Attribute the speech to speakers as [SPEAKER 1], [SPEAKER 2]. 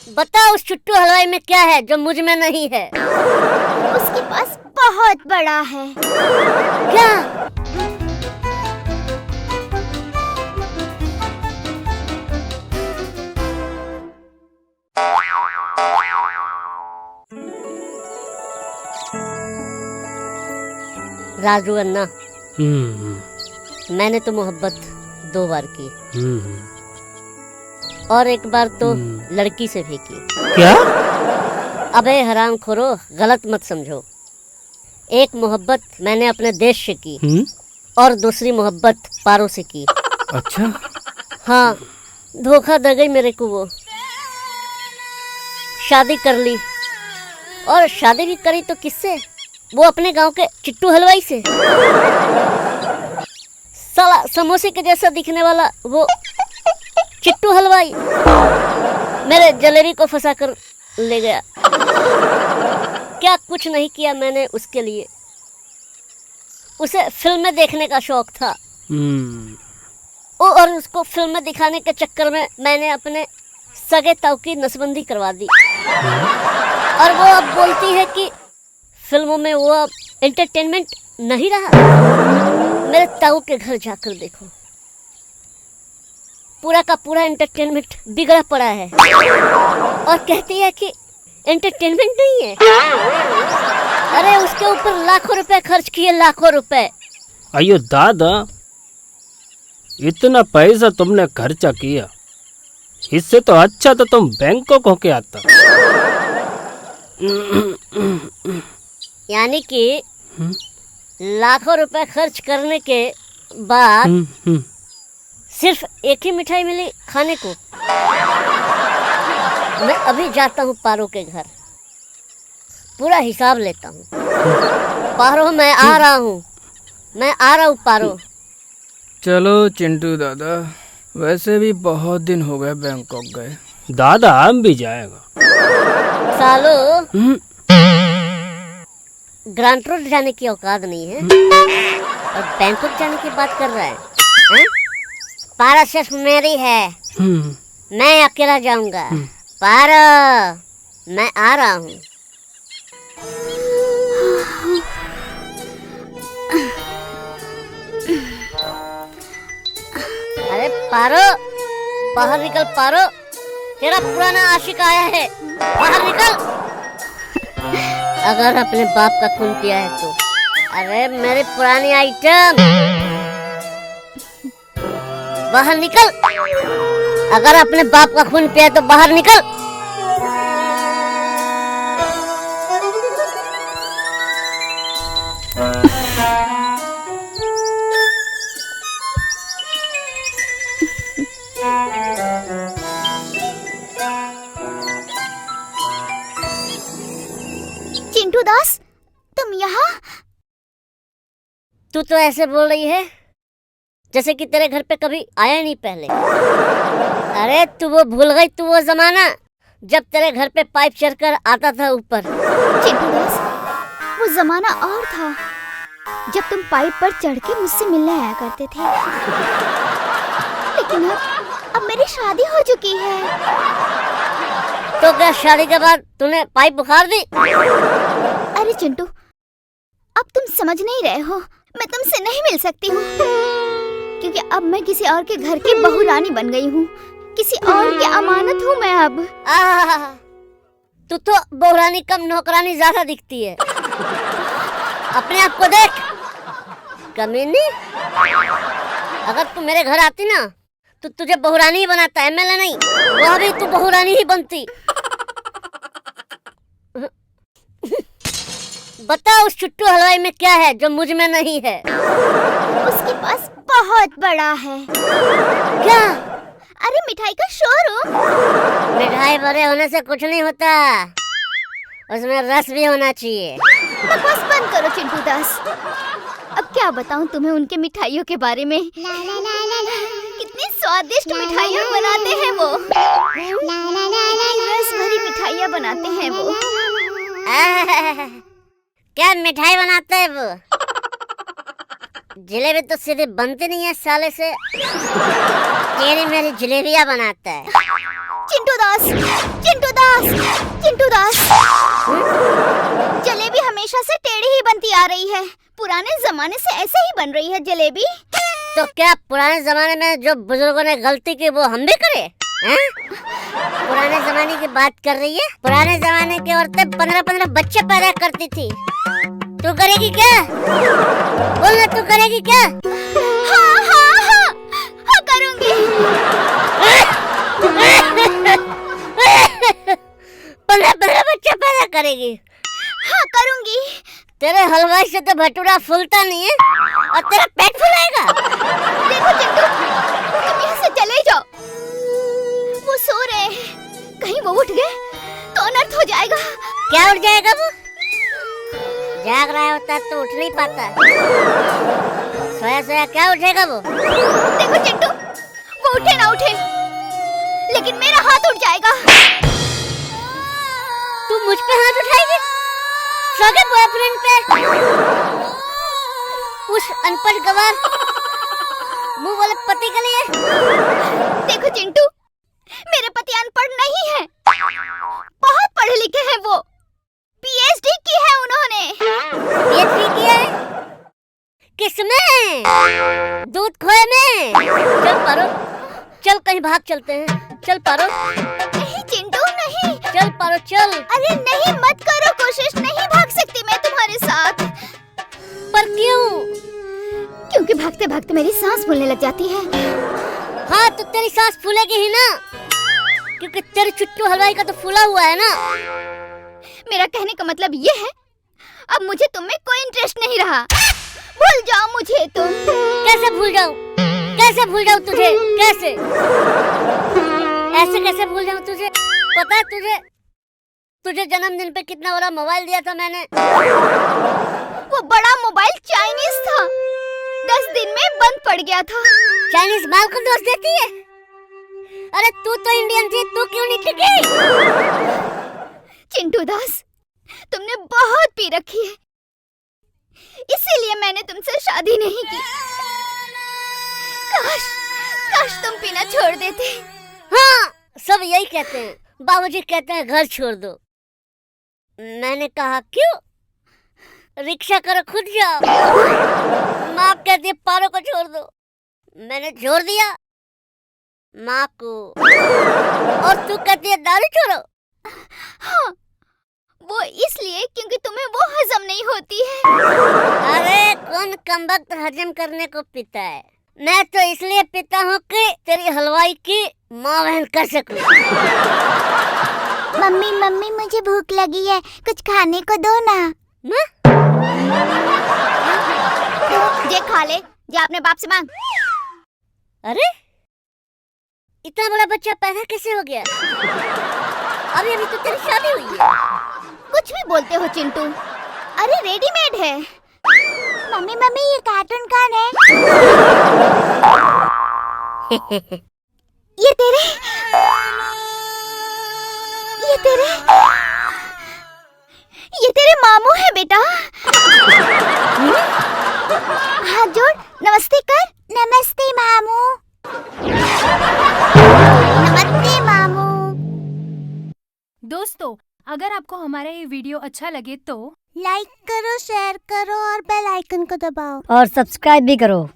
[SPEAKER 1] बताओ उस चुट्टू हलवाई में क्या है जो मुझ में नहीं है?
[SPEAKER 2] उसके पास बहुत बड़ा है।
[SPEAKER 1] क्या? राजू अन्ना, मैंने तो मोहब्बत 2 बार की और एक बार तो लड़की से भी की।
[SPEAKER 3] क्या?
[SPEAKER 1] अबे हराम खोरो, गलत मत समझो। एक मोहब्बत मैंने अपने देश से की और दूसरी मोहब्बत पारो से की।
[SPEAKER 3] अच्छा।
[SPEAKER 1] हाँ, धोखा दे गई मेरे को वो। शादी कर ली और शादी भी करी तो किससे? वो अपने गांव के चिट्टू हलवाई से। साला समोसे के जैसा दिखने वाला वो चिट्टू हलवाई मेरे जलेबी को फंसा कर ले गया। क्या कुछ नहीं किया मैंने उसके लिए। उसे फिल्में देखने का शौक था और उसको फिल्में दिखाने के चक्कर में मैंने अपने सगे ताऊ की नसबंदी करवा दी। और वो अब बोलती है कि फिल्मों में वो अब एंटरटेनमेंट नहीं रहा। मेरे ताऊ के घर जाकर देखो, पूरा का पूरा एंटरटेनमेंट बिगड़ा पड़ा है और कहती है कि एंटरटेनमेंट नहीं है। अरे उसके ऊपर लाखों रुपए खर्च किए, लाखों रुपए।
[SPEAKER 3] अयो दादा, इतना पैसा तुमने खर्चा किया, इससे तो अच्छा तो तुम बैंकॉक होके आता।
[SPEAKER 1] यानी कि लाखों रुपए खर्च करने के बाद सिर्फ एक ही मिठाई मिली खाने को। मैं अभी जाता हूँ पारो के घर, पूरा हिसाब लेता हूँ। पारो, मैं आ रहा हूँ, मैं आ रहा हूँ पारो।
[SPEAKER 4] चलो चिंटू दादा, वैसे भी बहुत दिन हो गए बैंकॉक गए।
[SPEAKER 3] दादा हम भी जाएगा।
[SPEAKER 1] सालो, ग्रांट रोड जाने की औकात नहीं है और बैंकॉक जाने की बात कर रहा है, हैं? पारा सिर्फ मेरी है, मैं अकेला जाऊंगा। पारा, मैं आ रहा हूँ। अरे पारो, बाहर निकल पारो, तेरा पुराना आशिक आया है, बाहर निकल। अगर अपने बाप का खून पिया है तो। अरे मेरी पुरानी आइटम, बाहर निकल। अगर अपने बाप का खून पिया है तो बाहर निकल।
[SPEAKER 2] चिंटू दास, तुम यहाँ?
[SPEAKER 1] तू तो ऐसे बोल रही है जैसे कि तेरे घर पे कभी आया नहीं पहले। अरे तू वो भूल गई, तू वो जमाना जब तेरे घर पे पाइप चढ़कर आता था ऊपर।
[SPEAKER 2] चिंटू दास, वो जमाना और था जब तुम पाइप पर चढ़ के मुझसे मिलने आया करते थे। लेकिन अब मेरी शादी हो चुकी है।
[SPEAKER 1] तो क्या शादी के बाद तूने पाइप बुखार दी?
[SPEAKER 2] अरे चिंटू, अब तुम समझ नहीं रहे हो। मैं तुमसे नहीं मिल सकती हूँ क्योंकि अब मैं किसी और के घर की बहू रानी बन गई हूँ। किसी और की अमानत हूँ मैं अब।
[SPEAKER 1] तू तो बहुरानी कम नौकरानी ज्यादा दिखती है। अपने आप को देख कमीनी। अगर तू मेरे घर आती ना तो तुझे बहुरानी ही बनाता, एमएलए नहीं। वहाँ भी तू बहुरानी ही बनती। बता उस चुट्टू हलवाई में क्या है जो मुझ में नहीं है?
[SPEAKER 2] उसके पास बहुत बड़ा है।
[SPEAKER 1] क्या?
[SPEAKER 2] अरे मिठाई का शोरूम।
[SPEAKER 1] मिठाई बड़े होने से कुछ नहीं होता, उसमें रस भी होना चाहिए।
[SPEAKER 2] बकवास बंद करो चिंटू दास। अब क्या बताऊं तुम्हें उनके मिठाइयों के बारे में। कितनी स्वादिष्ट मिठाइयाँ बनाते हैं वो। कितनी रस भरी मिठाइयाँ बनाते हैं वो।
[SPEAKER 1] क्या मिठाई बनाते हैं वो? जलेबी तो सीधे बनती नहीं है साले से। तेरी मेरी जलेबियाँ बनाता है।
[SPEAKER 2] चिंटू दास, चिंटू दास। आ रही है। पुराने जमाने से ऐसे ही बन रही है जलेबी।
[SPEAKER 1] तो क्या पुराने जमाने में जो बुजुर्गों ने गलती की वो हम भी करें? हैं? पुराने जमाने की बात कर रही है? पुराने जमाने की औरतें 15-15 बच्चे पैदा करती थी। तू करेगी क्या? बोलना, तू करेगी क्या?
[SPEAKER 2] हाँ हाँ हाँ हाँ करूँगी।
[SPEAKER 1] 15-15 बच्चे पैदा करेगी?
[SPEAKER 2] हाँ करूँगी।
[SPEAKER 1] तेरे हलवाई से तो भटूरा फूलता नहीं है और तेरा पेट फुलाएगा।
[SPEAKER 2] देखो चिंटू, तुम यहाँ से चले जाओ। वो सो रहे हैं, कहीं वो उठ गए तो अनर्थ हो जाएगा।
[SPEAKER 1] क्या उठ जाएगा वो? जाग रहा होता तो उठ नहीं पाता। सोया सोया क्या उठेगा वो?
[SPEAKER 2] देखो चिंटू, वो उठे ना उठे, लेकिन मेरा हाथ उठ जाएगा।
[SPEAKER 1] तू मुझ पे हाथ उठाएगी? सगे बॉयफ्रेंड पे? उस अनपढ़ गवार मुंह वाले पति के लिए?
[SPEAKER 2] देखो चिंटू, मेरे पति अनपढ़ नहीं है, बहुत पढ़े लिखे हैं। वो पीएचडी की है उन्होंने।
[SPEAKER 1] पीएचडी किया है? किसमें? दूध खोए में? चल पारो, चल कहीं भाग चलते हैं। चल पारो।
[SPEAKER 2] नहीं चिंटू नहीं।
[SPEAKER 1] चल पारो चल।
[SPEAKER 2] अरे नहीं, मत करो कोशिश, नहीं भाग सकती मैं तुम्हारे साथ।
[SPEAKER 1] पर क्यों?
[SPEAKER 2] क्योंकि भागते भागते मेरी सांस फूलने लग जाती है।
[SPEAKER 1] हाँ तो तेरी सांस फूलेगी ही ना, क्योंकि तेरे चुट्टू हलवाई का तो फूला हुआ है ना।
[SPEAKER 2] मेरा कहने का मतलब ये है, अब मुझे तुम में कोई इंटरेस्ट नहीं रहा। भूल जाओ मुझे तुम।
[SPEAKER 1] कैसे भूल जाऊं? कैसे भूल जाऊं तुझे? कैसे? ऐसे कैसे भूल जाऊं तुझे? पता है तुझे जन्मदिन पे कितना बड़ा मोबाइल दिया था मैंने?
[SPEAKER 2] वो बड़ा मोबाइल चाइनीज था, 10 दिन में बंद पड़ गया था।
[SPEAKER 1] चाइनीज माल को दोष देती है? अरे तू तो इंडियन थी, तू क्यों नहीं टिकी?
[SPEAKER 2] चिंटू दास, तुमने बहुत पी रखी है, इसीलिए मैंने तुमसे शादी नहीं की। काश तुम पीना छोड़ देते।
[SPEAKER 1] हाँ, सब यही कहते हैं। बाबूजी कहते हैं घर छोड़ दो। मैंने कहा क्यों? रिक्शा करो, खुद जाओ। माँ कहती है पारो को छोड़ दो। मैंने छोड़ दिया माँ को। और तू कहती है दारू छोड़ो।
[SPEAKER 2] हाँ, वो इसलिए क्योंकि तुम्हें वो हजम नहीं होती है।
[SPEAKER 1] अरे कौन कमबख्त हजम करने को पीता है? मैं तो इसलिए पीता हूँ कि तेरी हलवाई की माँ बहन कर सकूं।
[SPEAKER 2] मम्मी मुझे भूख लगी है, कुछ खाने को दो ना।
[SPEAKER 1] माँ?
[SPEAKER 2] जे खा ले, जे अपने बाप से मांग।
[SPEAKER 1] अरे इतना बड़ा बच्चा पैदा कैसे हो गया? अभी तो तेरी शादी हुई है।
[SPEAKER 2] कुछ भी बोलते हो चिंटू, अरे रेडीमेड है। मम्मी ये कार्टून कौन है? ये तेरे मामू है बेटा। हाथ जोड़, नमस्ते कर। नमस्ते मामू। नमस्ते मामू।
[SPEAKER 5] दोस्तों, अगर आपको हमारा ये वीडियो अच्छा लगे तो
[SPEAKER 2] लाइक करो, शेयर करो और बेल आइकन को दबाओ।
[SPEAKER 1] और सब्सक्राइब भी करो।